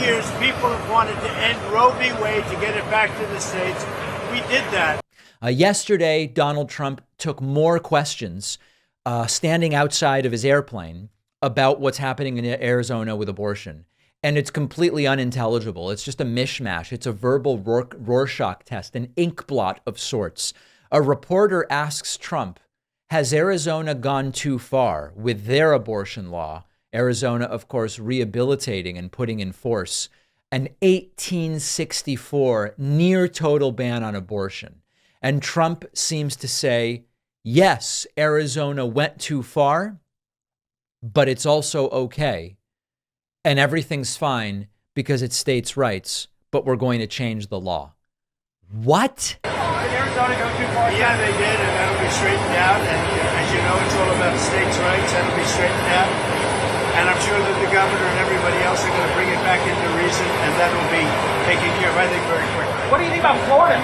years, people have wanted to end Roe v. Wade to get it back to the states. We did that. Yesterday, Donald Trump took more questions standing outside of his airplane about what's happening in Arizona with abortion. And it's completely unintelligible. It's just a mishmash. It's a verbal Rorschach test, an ink blot of sorts. A reporter asks Trump, has Arizona gone too far with their abortion law? Arizona, of course, rehabilitating and putting in force an 1864 near total ban on abortion. And Trump seems to say, yes, Arizona went too far, but it's also okay. And everything's fine because it's states' rights, but we're going to change the law. What? Did Arizona go too far? Yeah, they did, and that'll be straightened out. And as you know, it's all about states' rights. That'll be straightened out. And I'm sure that the governor and everybody else are going to bring it back into reason, and that will be taken care of, I think, very quickly. What do you think about Florida?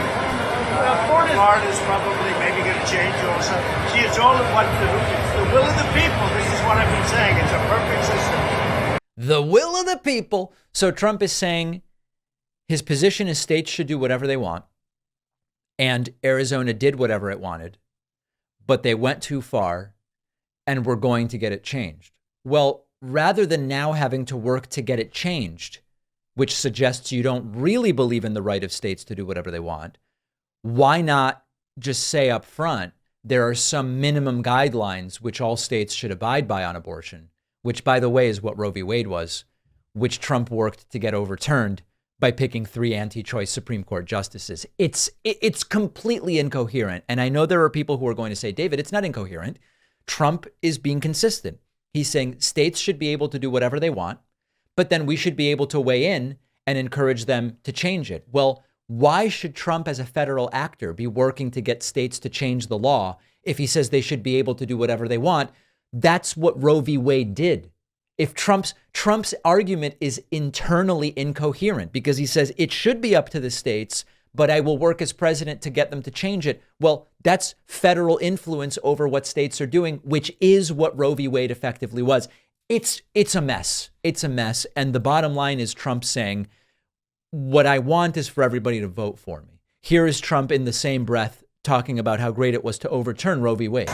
Florida's probably maybe going to change also. See, it's all of what it's the will of the people. This is what I've been saying. It's a perfect system. The will of the people. So Trump is saying his position is states should do whatever they want. And Arizona did whatever it wanted, but they went too far and we're going to get it changed. Well, rather than now having to work to get it changed, which suggests you don't really believe in the right of states to do whatever they want, why not just say up front, there are some minimum guidelines which all states should abide by on abortion, which, by the way, is what Roe v. Wade was, which Trump worked to get overturned by picking 3 anti-choice Supreme Court justices. It's completely incoherent. And I know there are people who are going to say, David, it's not incoherent. Trump is being consistent. He's saying states should be able to do whatever they want, but then we should be able to weigh in and encourage them to change it. Well, why should Trump as a federal actor be working to get states to change the law if he says they should be able to do whatever they want? That's what Roe v. Wade did. If Trump's argument is internally incoherent because he says it should be up to the states, but I will work as president to get them to change it. Well, that's federal influence over what states are doing, which is what Roe v. Wade effectively was. It's a mess. It's a mess. And the bottom line is Trump saying, what I want is for everybody to vote for me. Here is Trump in the same breath talking about how great it was to overturn Roe v. Wade.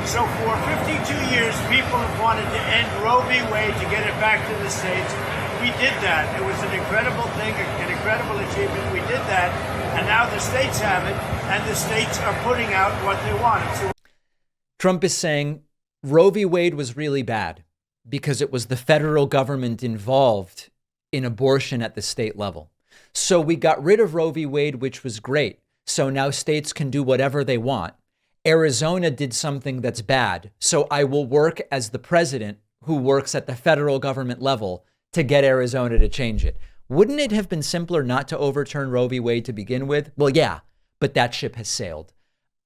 So for 52 years, people have wanted to end Roe v. Wade to get it back to the states. We did that. It was an incredible thing, an incredible achievement. We did that. And now the states have it, and the states are putting out what they wanted. So Trump is saying Roe v. Wade was really bad because it was the federal government involved in abortion at the state level. So we got rid of Roe v. Wade, which was great. So now states can do whatever they want. Arizona did something that's bad. So I will work as the president who works at the federal government level to get Arizona to change it. Wouldn't it have been simpler not to overturn Roe v. Wade to begin with? Well, yeah, but that ship has sailed.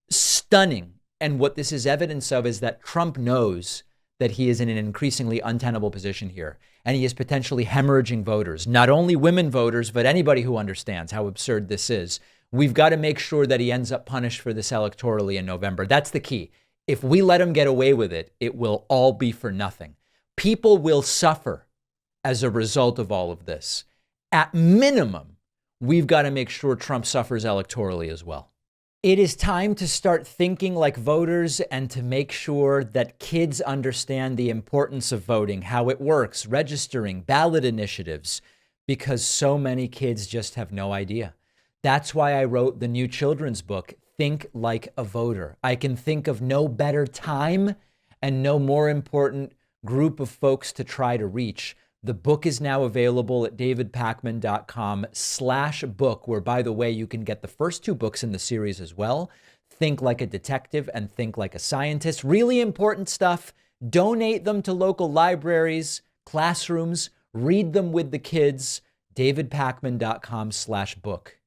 Stunning. And what this is evidence of is that Trump knows that he is in an increasingly untenable position here. And he is potentially hemorrhaging voters, not only women voters, but anybody who understands how absurd this is. We've got to make sure that he ends up punished for this electorally in November. That's the key. If we let him get away with it, it will all be for nothing. People will suffer as a result of all of this. At minimum, we've got to make sure Trump suffers electorally as well. It is time to start thinking like voters and to make sure that kids understand the importance of voting, how it works, registering, ballot initiatives, because so many kids just have no idea. That's why I wrote the new children's book, Think Like a Voter. I can think of no better time and no more important group of folks to try to reach. The book is now available at davidpakman.com/book, where, by the way, you can get the first 2 books in the series as well. Think Like a Detective and Think Like a Scientist. Really important stuff. Donate them to local libraries, classrooms, read them with the kids. davidpakman.com/book.